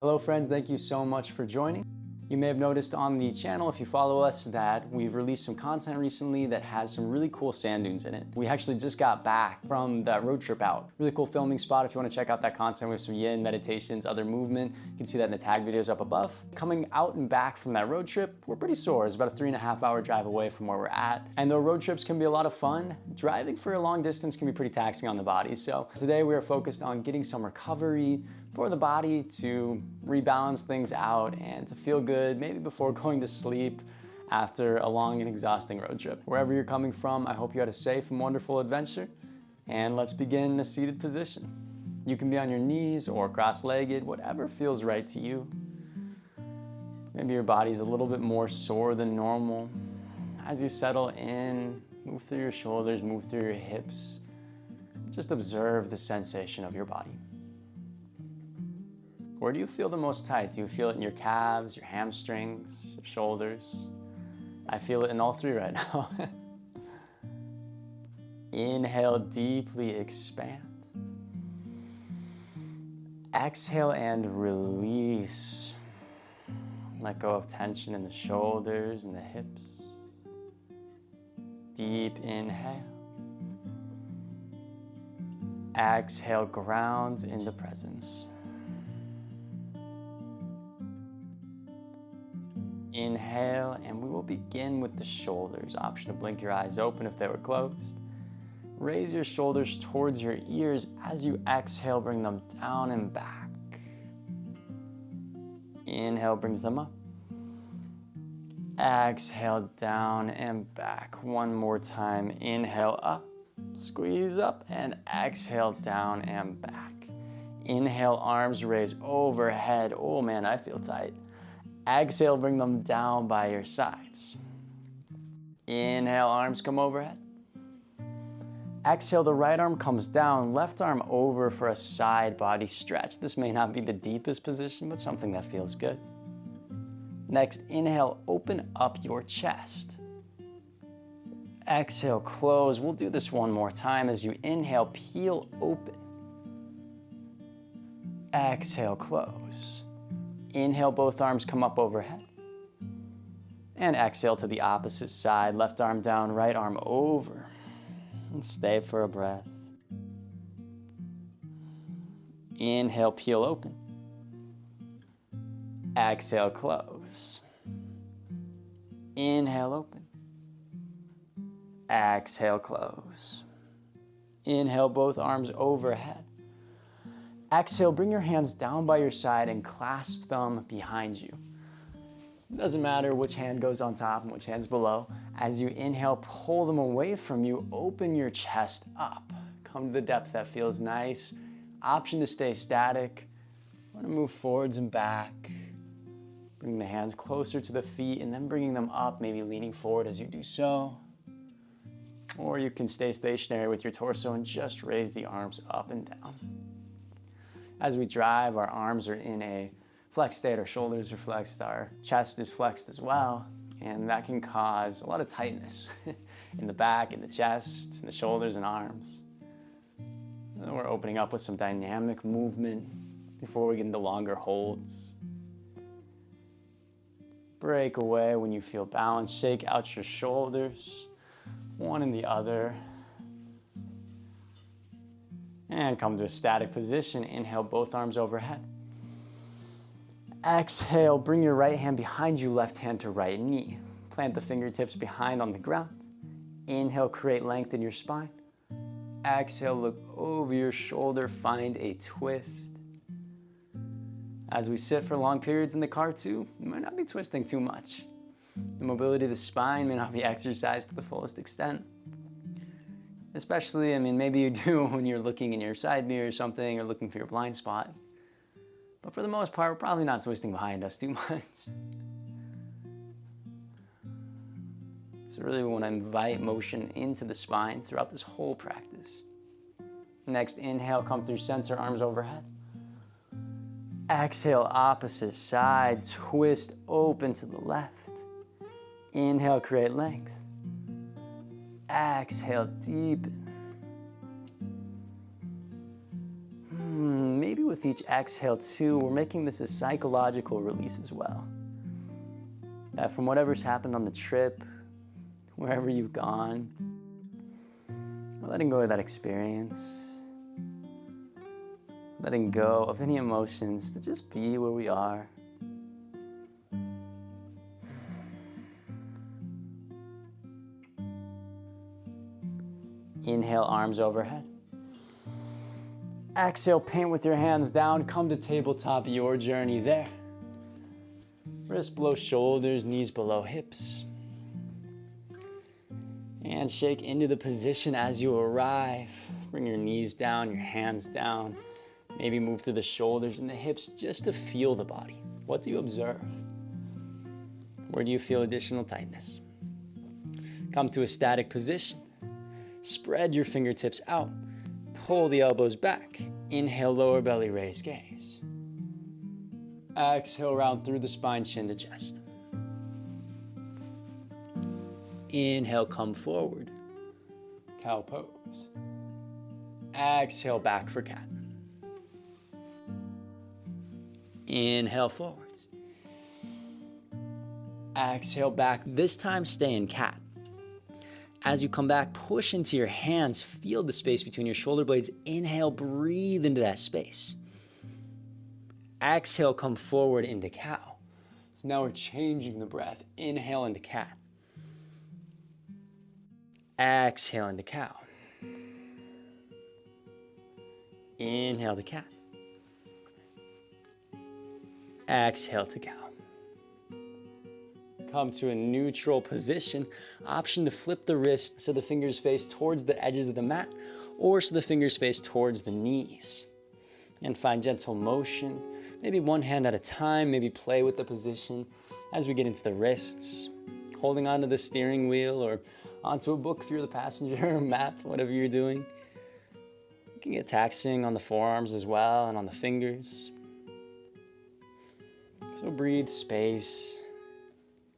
Hello friends, thank you so much for joining. You may have noticed on the channel, if you follow us, that we've released some content recently that has some really cool sand dunes in it. We actually just got back from that road trip out. Really cool filming spot if you want to check out that content. We have some yin, meditations, other movement. You can see that in the tag videos up above. Coming out and back from that road trip, we're pretty sore. It's about a 3.5 hour drive away from where we're at. And though road trips can be a lot of fun, driving for a long distance can be pretty taxing on the body. So today we are focused on getting some recovery for the body to rebalance things out and to feel good, maybe before going to sleep after a long and exhausting road trip. Wherever you're coming from, I hope you had a safe and wonderful adventure. And let's begin in a seated position. You can be on your knees or cross-legged, whatever feels right to you. Maybe your body's a little bit more sore than normal. As you settle in, move through your shoulders, move through your hips. Just observe the sensation of your body. Where do you feel the most tight? Do you feel it in your calves, your hamstrings, your shoulders? I feel it in all three right now. Inhale, deeply expand. Exhale and release. Let go of tension in the shoulders and the hips. Deep inhale. Exhale, ground into presence. Inhale, and we will begin with the shoulders. Option to blink your eyes open if they were closed. Raise your shoulders towards your ears. As you exhale, bring them down and back. Inhale brings them up. Exhale, down and back. One more time. Inhale up, squeeze up, and exhale, down and back. Inhale, arms raise overhead. Oh man, I feel tight. Exhale, bring them down by your sides. Inhale, arms come overhead. Exhale, the right arm comes down, left arm over for a side body stretch. This may not be the deepest position, but something that feels good. Next, inhale, open up your chest. Exhale, close. We'll do this one more time. As you inhale, peel open. Exhale, close. Inhale, both arms come up overhead. And exhale to the opposite side. Left arm down, right arm over. And stay for a breath. Inhale, peel open. Exhale, close. Inhale, open. Exhale, close. Inhale, both arms overhead. Exhale, bring your hands down by your side and clasp them behind you. It doesn't matter which hand goes on top and which hand's below. As you inhale, pull them away from you, open your chest up. Come to the depth that feels nice. Option to stay static. Want to move forwards and back. Bring the hands closer to the feet and then bringing them up, maybe leaning forward as you do so. Or you can stay stationary with your torso and just raise the arms up and down. As we drive, our arms are in a flexed state, our shoulders are flexed, our chest is flexed as well, and that can cause a lot of tightness in the back, in the chest, in the shoulders and arms. And then we're opening up with some dynamic movement before we get into longer holds. Break away when you feel balanced, shake out your shoulders, one and the other. And come to a static position. Inhale, both arms overhead. Exhale, bring your right hand behind you, left hand to right knee. Plant the fingertips behind on the ground. Inhale, create length in your spine. Exhale, look over your shoulder, find a twist. As we sit for long periods in the car too, you might not be twisting too much. The mobility of the spine may not be exercised to the fullest extent. Especially, maybe you do when you're looking in your side mirror or something, or looking for your blind spot. But for the most part, we're probably not twisting behind us too much. So really we want to invite motion into the spine throughout this whole practice. Next, inhale, come through center, arms overhead. Exhale, opposite side, twist open to the left. Inhale, create length. Exhale, deepen. with each exhale too, we're making this a psychological release as well. That from whatever's happened on the trip, wherever you've gone, we're letting go of that experience. Letting go of any emotions to just be where we are. Inhale, arms overhead. Exhale, paint with your hands down. Come to tabletop, your journey there. Wrists below shoulders, knees below hips. And shake into the position as you arrive. Bring your knees down, your hands down. Maybe move through the shoulders and the hips just to feel the body. What do you observe? Where do you feel additional tightness? Come to a static position. Spread your fingertips out. Pull the elbows back. Inhale, lower belly, raise gaze. Exhale, round through the spine, chin to chest. Inhale, come forward. Cow pose. Exhale, back for cat. Inhale, forwards. Exhale, back. This time, stay in cat. As you come back, push into your hands. Feel the space between your shoulder blades. Inhale, breathe into that space. Exhale, come forward into cow. So now we're changing the breath. Inhale into cat. Exhale into cow. Inhale to cat. Exhale to cow. Come to a neutral position. Option to flip the wrist so the fingers face towards the edges of the mat, or so the fingers face towards the knees. And find gentle motion, maybe one hand at a time, maybe play with the position as we get into the wrists, holding onto the steering wheel or onto a book if you're the passenger, or a map, whatever you're doing. You can get taxing on the forearms as well and on the fingers. So breathe space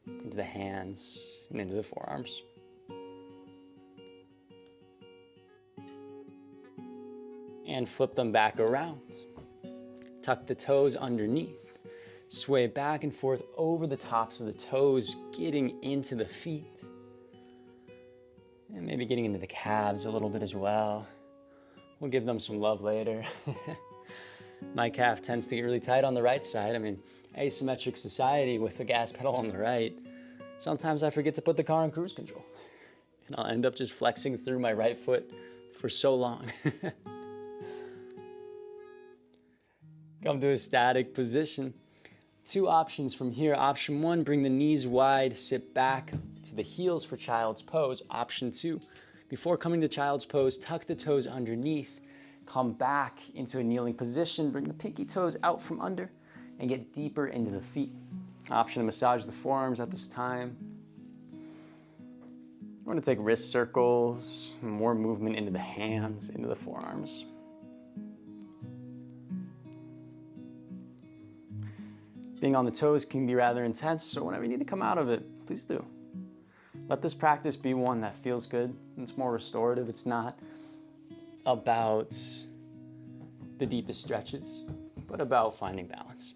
into the hands and into the forearms. And flip them back around. Tuck the toes underneath. Sway back and forth over the tops of the toes, getting into the feet. And maybe getting into the calves a little bit as well. We'll give them some love later. My calf tends to get really tight on the right side. I mean, asymmetric society with the gas pedal on the right. Sometimes I forget to put the car on cruise control. And I'll end up just flexing through my right foot for so long. Come to a static position. Two options from here. Option one, bring the knees wide, sit back to the heels for child's pose. Option two, before coming to child's pose, tuck the toes underneath, come back into a kneeling position, bring the pinky toes out from under, and get deeper into the feet. Option to massage the forearms at this time. We're gonna take wrist circles, more movement into the hands, into the forearms. Being on the toes can be rather intense, so whenever you need to come out of it, please do. Let this practice be one that feels good. It's more restorative. It's not about the deepest stretches, but about finding balance.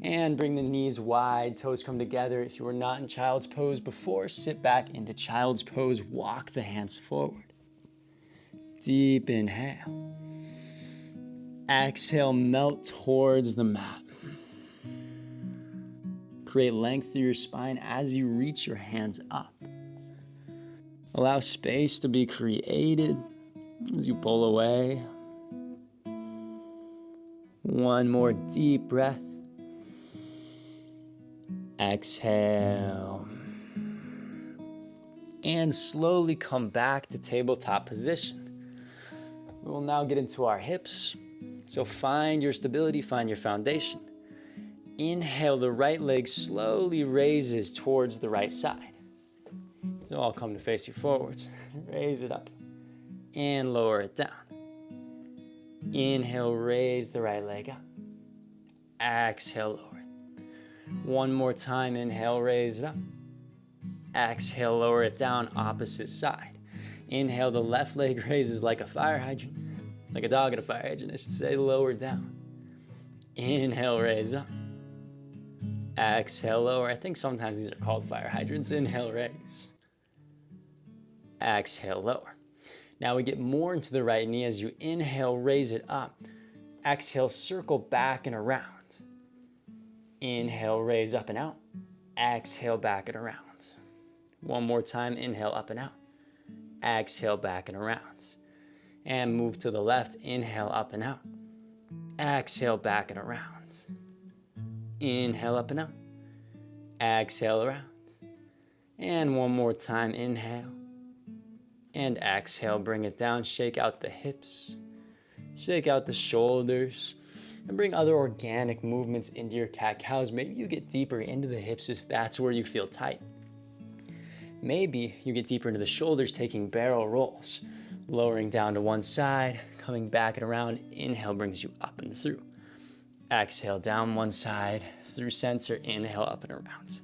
And bring the knees wide, toes come together. If you were not in child's pose before, sit back into child's pose, walk the hands forward. Deep inhale. Exhale, melt towards the mat. Create length through your spine as you reach your hands up. Allow space to be created as you pull away. One more deep breath. Exhale. And slowly come back to tabletop position. We will now get into our hips. So find your stability, find your foundation. Inhale, the right leg slowly raises towards the right side. So I'll come to face you forwards. Raise it up and lower it down. Inhale, raise the right leg up. Exhale, lower it. One more time, inhale, raise it up. Exhale, lower it down, opposite side. Inhale, the left leg raises like a fire hydrant. like a dog at a fire hydrant, I should say, lower down. Inhale, raise up. Exhale, lower. I think sometimes these are called fire hydrants. Inhale, raise. Exhale, lower. Now we get more into the right knee as you inhale, raise it up. Exhale, circle back and around. Inhale, raise up and out. Exhale, back and around. One more time, inhale, up and out. Exhale, back and around. And move to the left, inhale, up and out. Exhale, back and around. Inhale, up and out. Exhale, around. And one more time, inhale. And exhale, bring it down, shake out the hips. Shake out the shoulders. And bring other organic movements into your cat-cows. Maybe you get deeper into the hips if that's where you feel tight. Maybe you get deeper into the shoulders, taking barrel rolls. Lowering down to one side, coming back and around. Inhale brings you up and through. Exhale, down one side, through center, inhale, up and around.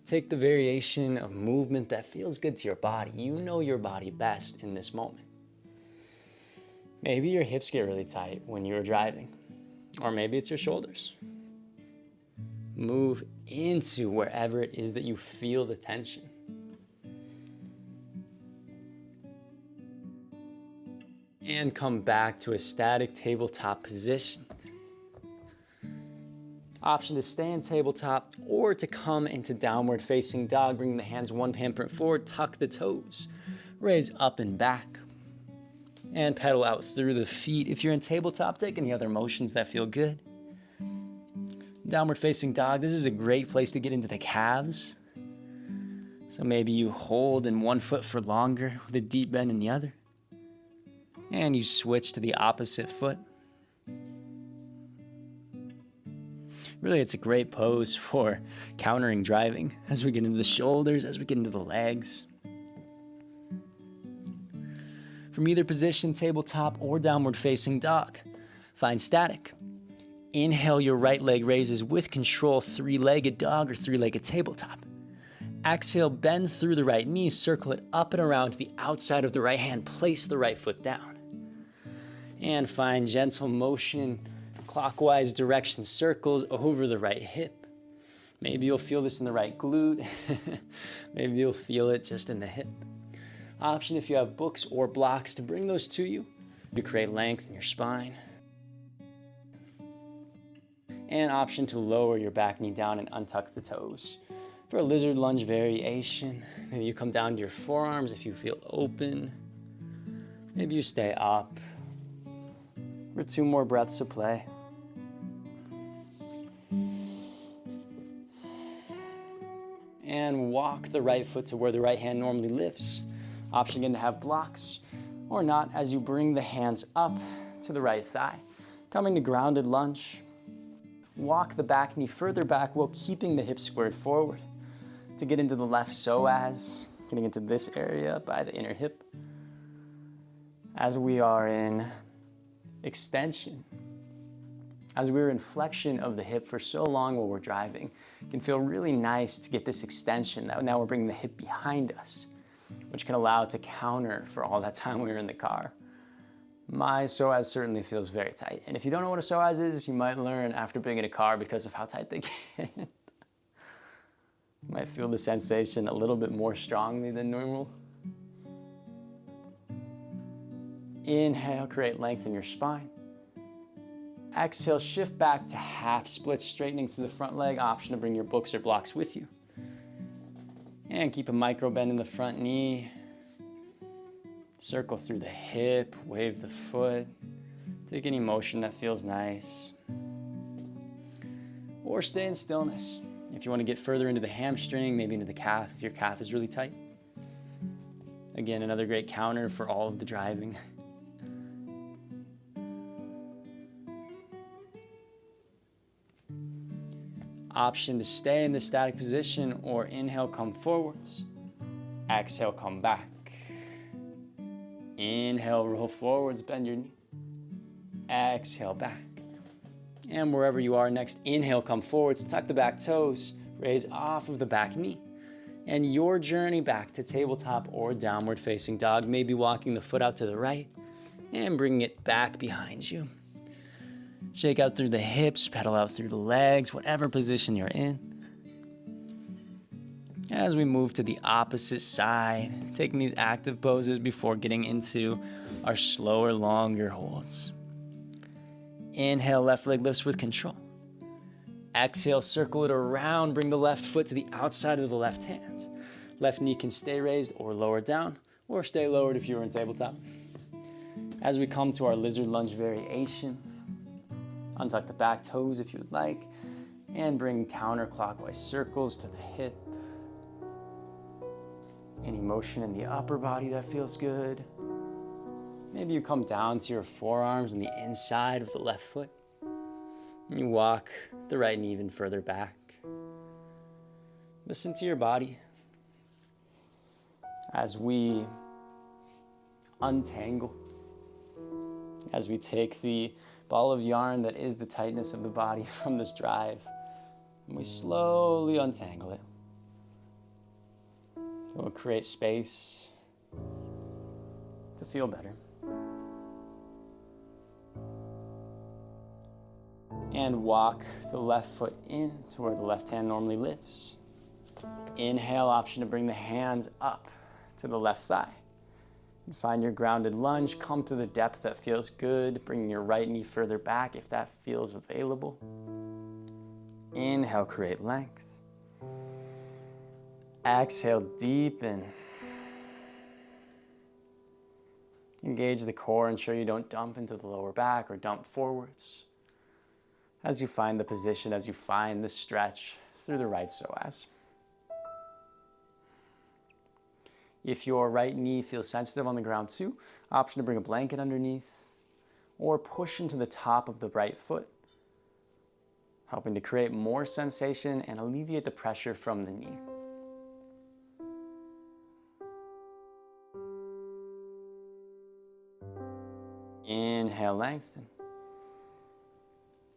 Take the variation of movement that feels good to your body. You know your body best in this moment. Maybe your hips get really tight when you're driving, or maybe it's your shoulders. Move into wherever it is that you feel the tension. And come back to a static tabletop position. Option to stay in tabletop or to come into downward facing dog, bringing the hands one handprint forward, tuck the toes, raise up and back, and pedal out through the feet. If you're in tabletop, take any other motions that feel good. Downward facing dog, this is a great place to get into the calves. So maybe you hold in one foot for longer with a deep bend in the other. And you switch to the opposite foot. Really, it's a great pose for countering driving as we get into the shoulders, as we get into the legs. From either position, tabletop or downward facing dog, find static. Inhale, your right leg raises with control, three-legged dog or three-legged tabletop. Exhale, bend through the right knee, circle it up and around to the outside of the right hand, place the right foot down. And find gentle motion, clockwise direction circles over the right hip. Maybe you'll feel this in the right glute. Maybe you'll feel it just in the hip. Option if you have books or blocks to bring those to you to create length in your spine. And option to lower your back knee down and untuck the toes. For a lizard lunge variation, maybe you come down to your forearms if you feel open. Maybe you stay up. For 2 more breaths of play. And walk the right foot to where the right hand normally lives. Option again to have blocks or not as you bring the hands up to the right thigh. Coming to grounded lunge. Walk the back knee further back while keeping the hips squared forward. To get into the left psoas, getting into this area by the inner hip. As we are in extension, as we're in flexion of the hip for so long while we're driving, it can feel really nice to get this extension. Now we're bringing the hip behind us, which can allow it to counter for all that time we were in the car. My psoas certainly feels very tight. And if you don't know what a psoas is, you might learn after being in a car because of how tight they get. You might feel the sensation a little bit more strongly than normal. Inhale, create length in your spine. Exhale, shift back to half split, straightening through the front leg. Option to bring your books or blocks with you. And keep a micro bend in the front knee. Circle through the hip, wave the foot. Take any motion that feels nice. Or stay in stillness. If you want to get further into the hamstring, maybe into the calf, if your calf is really tight. Again, another great counter for all of the driving. Option to stay in the static position or inhale, come forwards. Exhale, come back. Inhale, roll forwards, bend your knee. Exhale, back. And wherever you are next, inhale, come forwards, tuck the back toes, raise off of the back knee. And your journey back to tabletop or downward facing dog, maybe walking the foot out to the right and bringing it back behind you. Shake out through the hips, pedal out through the legs, whatever position you're in. As we move to the opposite side, taking these active poses before getting into our slower, longer holds. Inhale, left leg lifts with control. Exhale, circle it around, bring the left foot to the outside of the left hand. Left knee can stay raised or lower down, or stay lowered if you were in tabletop. As we come to our lizard lunge variation, untuck the back toes if you would like, and bring counterclockwise circles to the hip. Any motion in the upper body that feels good. Maybe you come down to your forearms on the inside of the left foot. And you walk the right knee even further back. Listen to your body as we untangle, as we take the ball of yarn that is the tightness of the body from this drive, and we slowly untangle it. So we'll create space to feel better. And walk the left foot in to where the left hand normally lives. Inhale, option to bring the hands up to the left thigh. And find your grounded lunge, come to the depth that feels good, bringing your right knee further back if that feels available. Inhale, create length. Exhale, deepen. Engage the core, ensure you don't dump into the lower back or dump forwards. As you find the position, as you find the stretch through the right psoas. If your right knee feels sensitive on the ground too, option to bring a blanket underneath or push into the top of the right foot, helping to create more sensation and alleviate the pressure from the knee. Inhale, lengthen.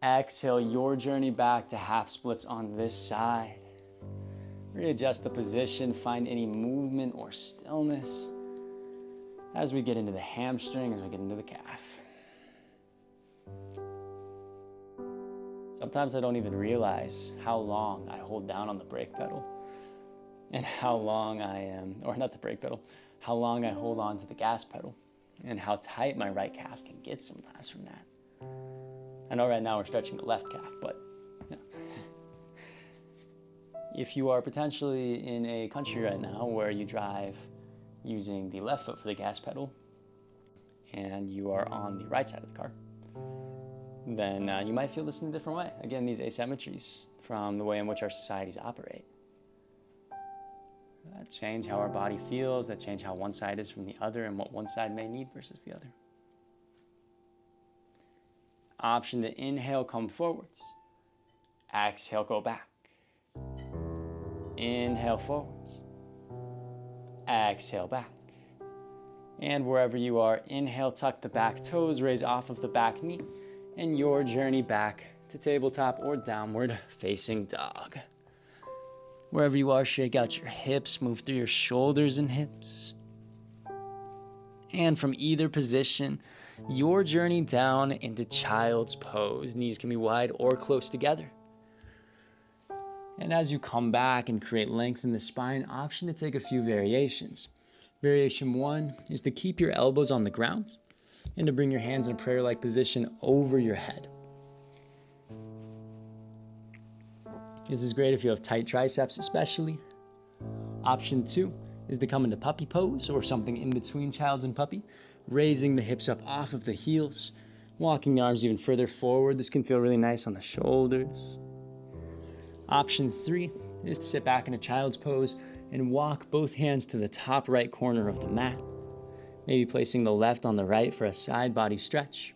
Exhale, your journey back to half splits on this side. Readjust the position, find any movement or stillness as we get into the hamstring, as we get into the calf. Sometimes I don't even realize how long I hold down on the brake pedal and how long how long I hold on to the gas pedal and how tight my right calf can get sometimes from that. I know right now we're stretching the left calf, but no. If you are potentially in a country right now where you drive using the left foot for the gas pedal and you are on the right side of the car, then you might feel this in a different way. Again, these asymmetries from the way in which our societies operate. That change how our body feels, that change how one side is from the other and what one side may need versus the other. Option to inhale, come forwards. Exhale, go back. Inhale, forwards. Exhale, back. And wherever you are, inhale, tuck the back toes, raise off of the back knee, and your journey back to tabletop or downward facing dog. Wherever you are, shake out your hips, move through your shoulders and hips. And from either position, your journey down into child's pose. Knees can be wide or close together. And as you come back and create length in the spine, option to take a few variations. Variation 1 is to keep your elbows on the ground and to bring your hands in a prayer-like position over your head. This is great if you have tight triceps especially. Option 2 is to come into puppy pose or something in between child's and puppy, raising the hips up off of the heels, walking the arms even further forward. This can feel really nice on the shoulders. Option 3 is to sit back in a child's pose and walk both hands to the top right corner of the mat, maybe placing the left on the right for a side body stretch,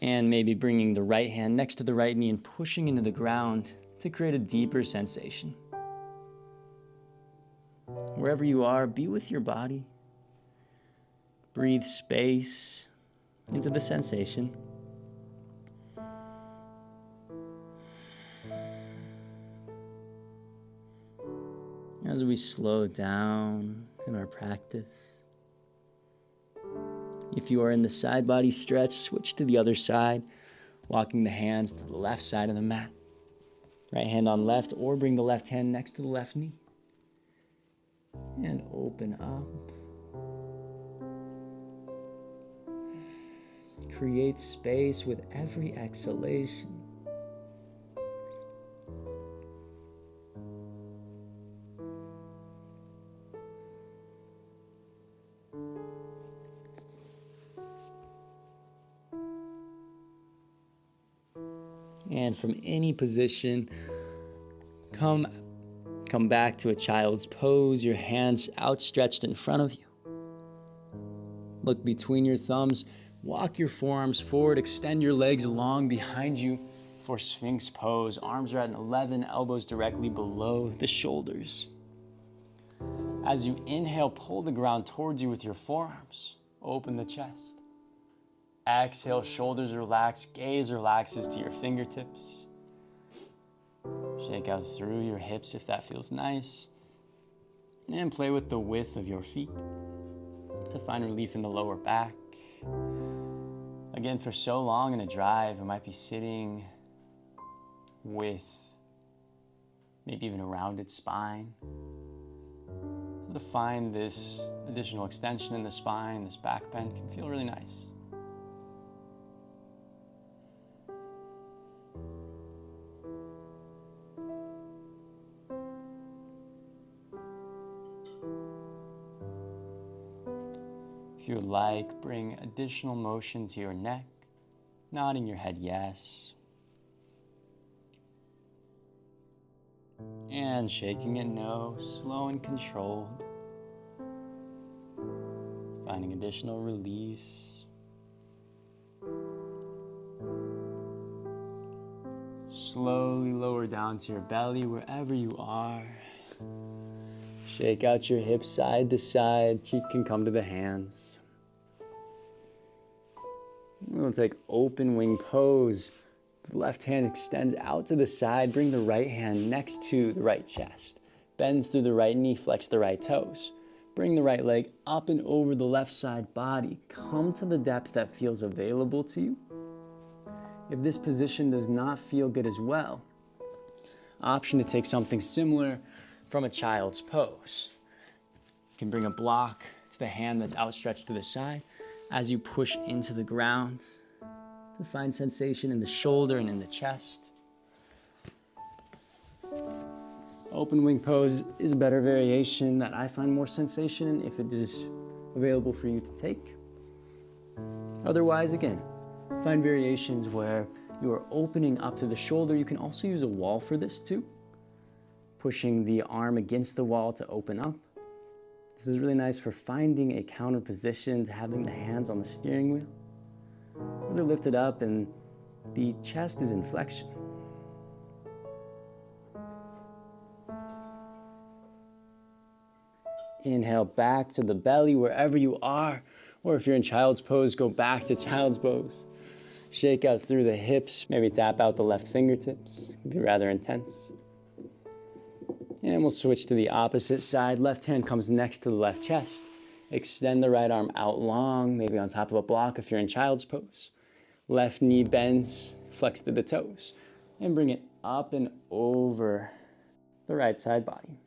and maybe bringing the right hand next to the right knee and pushing into the ground to create a deeper sensation. Wherever you are, be with your body. Breathe space into the sensation. As we slow down in our practice, If you are in the side body stretch, switch to the other side, walking the hands to the left side of the mat. Right hand on left, or bring the left hand next to the left knee. And open up. Create space with every exhalation. And from any position, come back to a child's pose, your hands outstretched in front of you. Look between your thumbs, walk your forearms forward, extend your legs long behind you for Sphinx pose. Arms are at an 11, elbows directly below the shoulders. As you inhale, pull the ground towards you with your forearms. Open the chest. Exhale, shoulders relax, gaze relaxes to your fingertips. Shake out through your hips if that feels nice. And play with the width of your feet to find relief in the lower back. Again, for so long in a drive, I might be sitting with maybe even a rounded spine. So to find this additional extension in the spine, this back bend can feel really nice. If you would like, bring additional motion to your neck, nodding your head yes. And shaking it no, slow and controlled. Finding additional release. Slowly lower down to your belly wherever you are. Shake out your hips side to side, cheek can come to the hands. We'll take open wing pose. The left hand extends out to the side. Bring the right hand next to the right chest. Bend through the right knee, flex the right toes. Bring the right leg up and over the left side body. Come to the depth that feels available to you. If this position does not feel good as well, option to take something similar from a child's pose. You can bring a block to the hand that's outstretched to the side as you push into the ground to find sensation in the shoulder and in the chest. Open wing pose is a better variation that I find more sensation in if it is available for you to take. Otherwise, again, find variations where you are opening up to the shoulder. You can also use a wall for this too. Pushing the arm against the wall to open up. This is really nice for finding a counter position to having the hands on the steering wheel. Really lift it up and the chest is in flexion. Inhale back to the belly wherever you are, or if you're in child's pose, go back to child's pose. Shake out through the hips, maybe tap out the left fingertips. It can be rather intense. And we'll switch to the opposite side. Left hand comes next to the left chest. Extend the right arm out long, maybe on top of a block if you're in child's pose. Left knee bends, flex to the toes, and bring it up and over the right side body.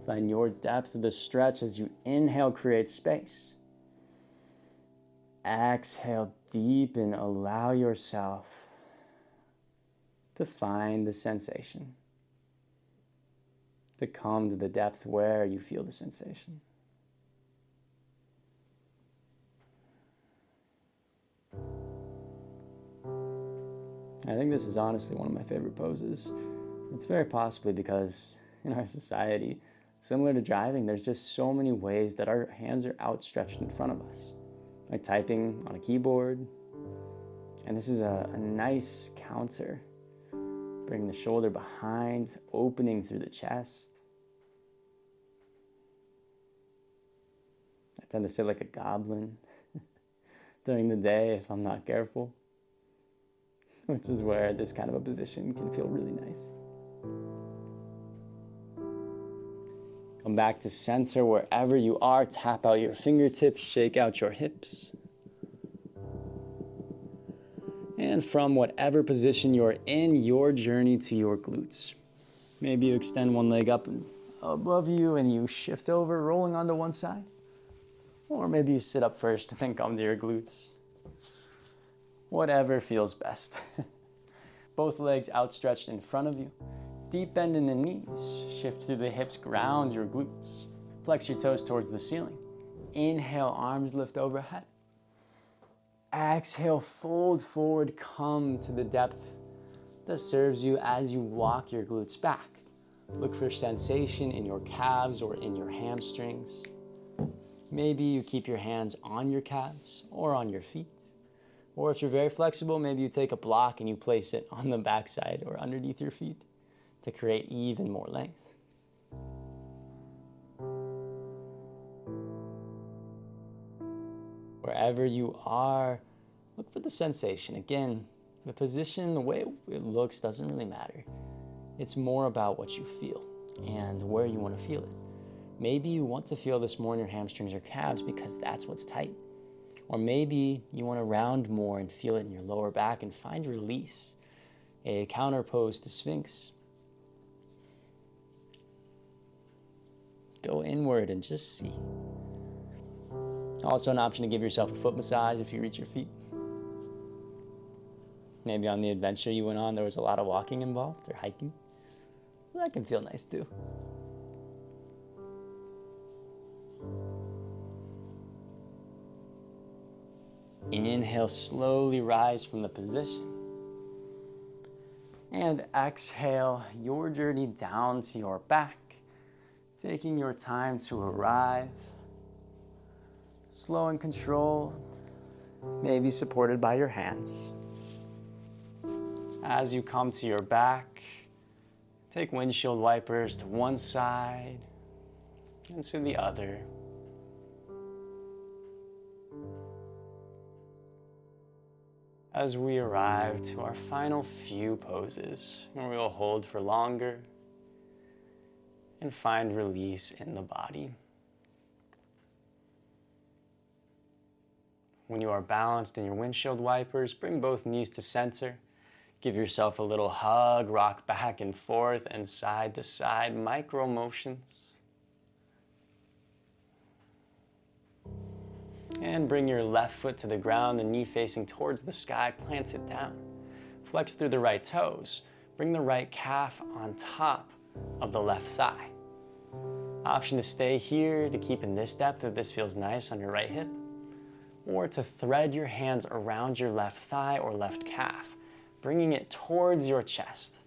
Find your depth of the stretch as you inhale, create space. Exhale, deepen, allow yourself to find the sensation. To come to the depth where you feel the sensation. I think this is honestly one of my favorite poses. It's very possibly because in our society, similar to driving, there's just so many ways that our hands are outstretched in front of us. Like typing on a keyboard. And this is a nice counter. Bring the shoulder behind, opening through the chest. I tend to sit like a goblin during the day if I'm not careful, which is where this kind of a position can feel really nice. Come back to center wherever you are. Tap out your fingertips, shake out your hips. And from whatever position you're in, your journey to your glutes. Maybe you extend one leg up and above you and you shift over, rolling onto one side. Or maybe you sit up first and then come to your glutes. Whatever feels best. Both legs outstretched in front of you. Deep bend in the knees. Shift through the hips, ground your glutes. Flex your toes towards the ceiling. Inhale, arms lift overhead. Exhale, fold forward, come to the depth that serves you as you walk your glutes back. Look for sensation in your calves or in your hamstrings. Maybe you keep your hands on your calves or on your feet. Or if you're very flexible, maybe you take a block and you place it on the backside or underneath your feet to create even more length. Wherever you are, look for the sensation. Again, the position, the way it looks doesn't really matter. It's more about what you feel and where you want to feel it. Maybe you want to feel this more in your hamstrings or calves because that's what's tight. Or maybe you want to round more and feel it in your lower back and find release. A counter pose to Sphinx. Go inward and just see. Also an option to give yourself a foot massage if you reach your feet. Maybe on the adventure you went on, there was a lot of walking involved or hiking. That can feel nice too. Inhale, slowly rise from the position. And exhale, your journey down to your back, taking your time to arrive. Slow and controlled, maybe supported by your hands. As you come to your back, take windshield wipers to one side and to the other. As we arrive to our final few poses, where we'll hold for longer and find release in the body. When you are balanced in your windshield wipers, bring both knees to center. Give yourself a little hug, rock back and forth and side to side, micro motions. And bring your left foot to the ground, the knee facing towards the sky, plant it down. Flex through the right toes. Bring the right calf on top of the left thigh. Option to stay here to keep in this depth if this feels nice on your right hip, or to thread your hands around your left thigh or left calf, bringing it towards your chest.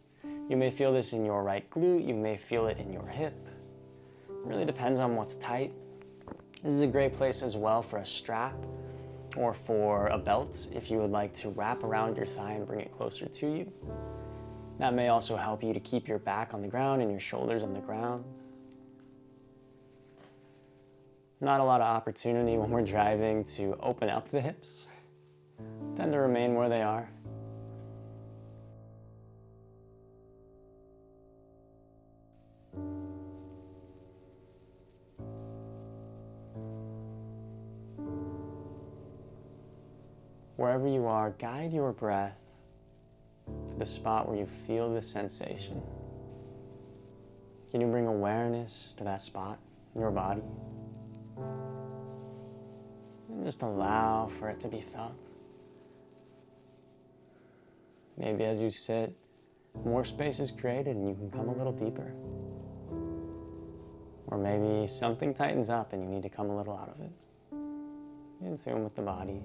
You may feel this in your right glute, you may feel it in your hip. It really depends on what's tight. This is a great place as well for a strap or for a belt if you would like to wrap around your thigh and bring it closer to you. That may also help you to keep your back on the ground and your shoulders on the ground. Not a lot of opportunity when we're driving to open up the hips. Tend to remain where they are. Wherever you are, guide your breath to the spot where you feel the sensation. Can you bring awareness to that spot in your body? And just allow for it to be felt. Maybe as you sit, more space is created and you can come a little deeper. Or maybe something tightens up and you need to come a little out of it. In tune with the body.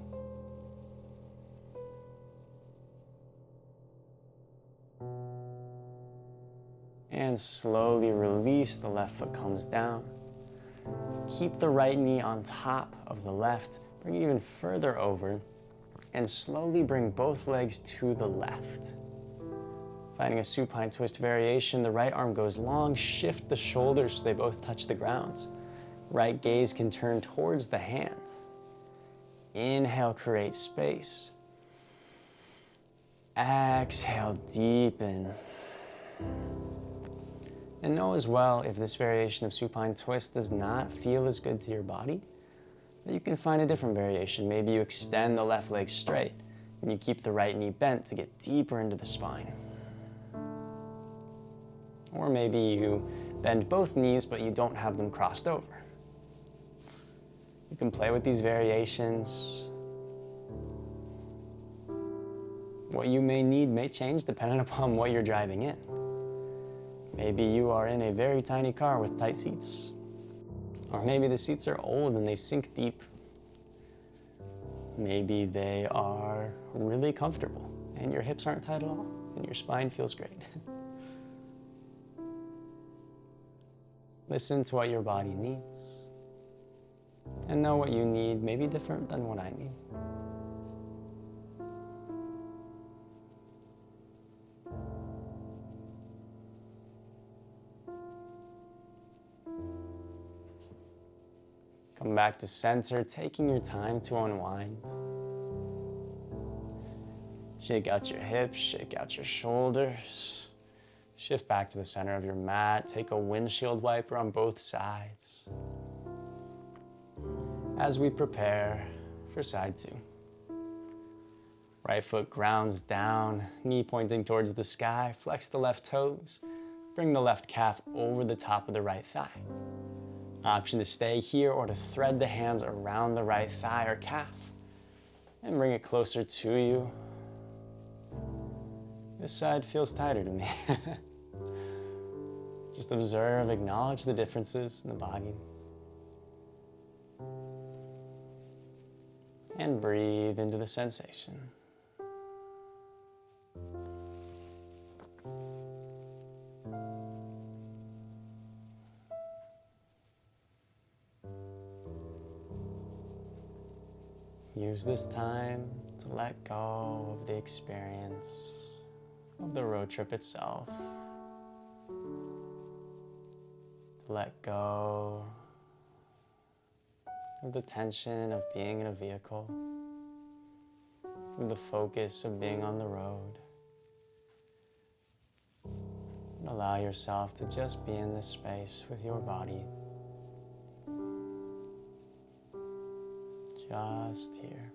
And slowly release, the left foot comes down. Keep the right knee on top of the left, bring it even further over, and slowly bring both legs to the left. Finding a supine twist variation, the right arm goes long, shift the shoulders so they both touch the ground. Right gaze can turn towards the hand. Inhale, create space. Exhale, deepen. And know as well, if this variation of supine twist does not feel as good to your body, that you can find a different variation. Maybe you extend the left leg straight and you keep the right knee bent to get deeper into the spine. Or maybe you bend both knees, but you don't have them crossed over. You can play with these variations. What you may need may change depending upon what you're driving in. Maybe you are in a very tiny car with tight seats. Or maybe the seats are old and they sink deep. Maybe they are really comfortable and your hips aren't tight at all and your spine feels great. Listen to what your body needs and know what you need may be different than what I need. Come back to center, taking your time to unwind. Shake out your hips, shake out your shoulders. Shift back to the center of your mat. Take a windshield wiper on both sides as we prepare for side two. Right foot grounds down, knee pointing towards the sky. Flex the left toes. Bring the left calf over the top of the right thigh. Option to stay here or to thread the hands around the right thigh or calf and bring it closer to you. This side feels tighter to me. Just observe, acknowledge the differences in the body. And breathe into the sensation. Use this time to let go of the experience of the road trip itself. To let go of the tension of being in a vehicle, of the focus of being on the road. And allow yourself to just be in this space with your body. Just here.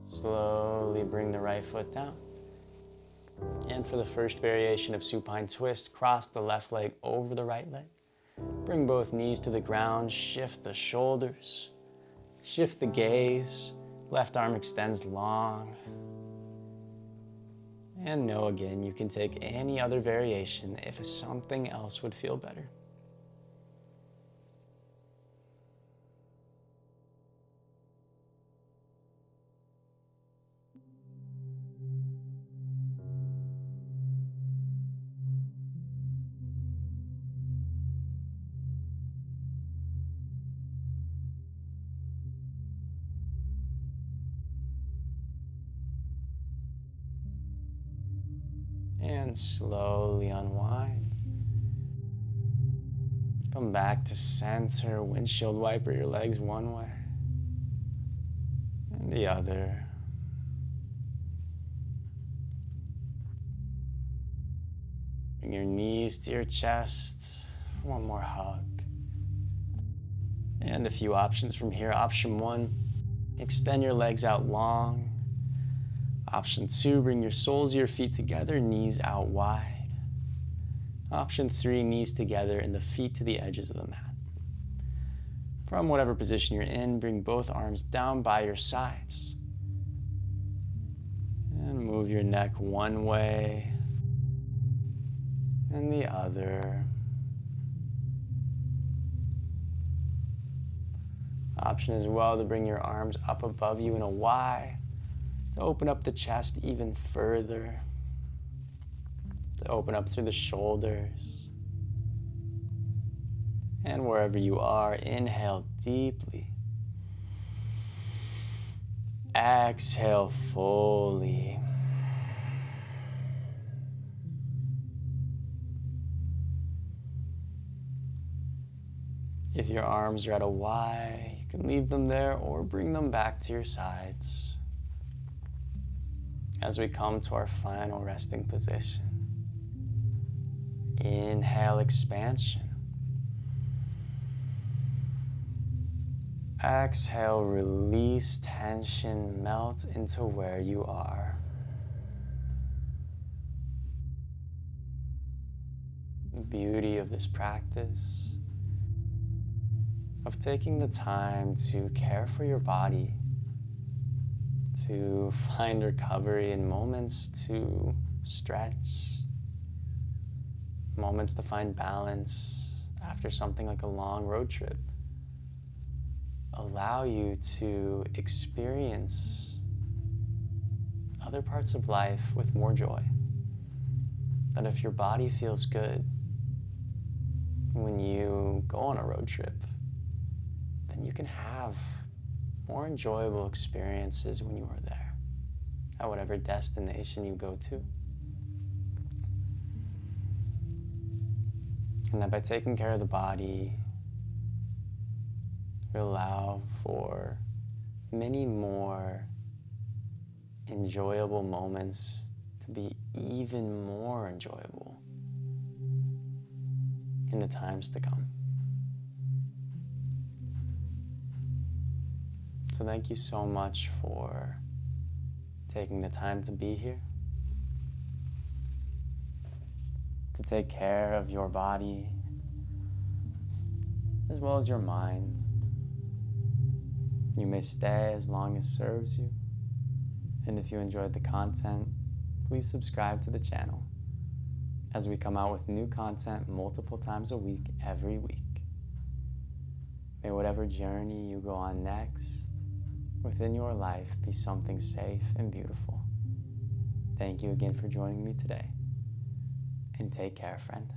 Slowly bring the right foot down. And for the first variation of supine twist, cross the left leg over the right leg. Bring both knees to the ground, shift the shoulders, shift the gaze, left arm extends long. And know again, you can take any other variation if something else would feel better. And slowly unwind. Come back to center, windshield wiper your legs one way and the other. Bring your knees to your chest. One more hug. And a few options from here. Option 1, extend your legs out long. Option 2, bring your soles of your feet together, knees out wide. Option 3, knees together and the feet to the edges of the mat. From whatever position you're in, bring both arms down by your sides. And move your neck one way and the other. Option as well to bring your arms up above you in a Y, to open up the chest even further, to open up through the shoulders. And wherever you are, inhale deeply. Exhale fully. If your arms are at a Y, you can leave them there or bring them back to your sides. As we come to our final resting position, inhale expansion. Exhale, release tension, melt into where you are. The beauty of this practice of taking the time to care for your body, to find recovery in moments to stretch, moments to find balance after something like a long road trip, allow you to experience other parts of life with more joy. That if your body feels good when you go on a road trip, then you can have more enjoyable experiences when you are there, at whatever destination you go to. And that by taking care of the body, we allow for many more enjoyable moments to be even more enjoyable in the times to come. So thank you so much for taking the time to be here, to take care of your body as well as your mind. You may stay as long as serves you. And if you enjoyed the content, please subscribe to the channel as we come out with new content multiple times a week, every week. May whatever journey you go on next within your life be something safe and beautiful. Thank you again for joining me today, and take care, friend.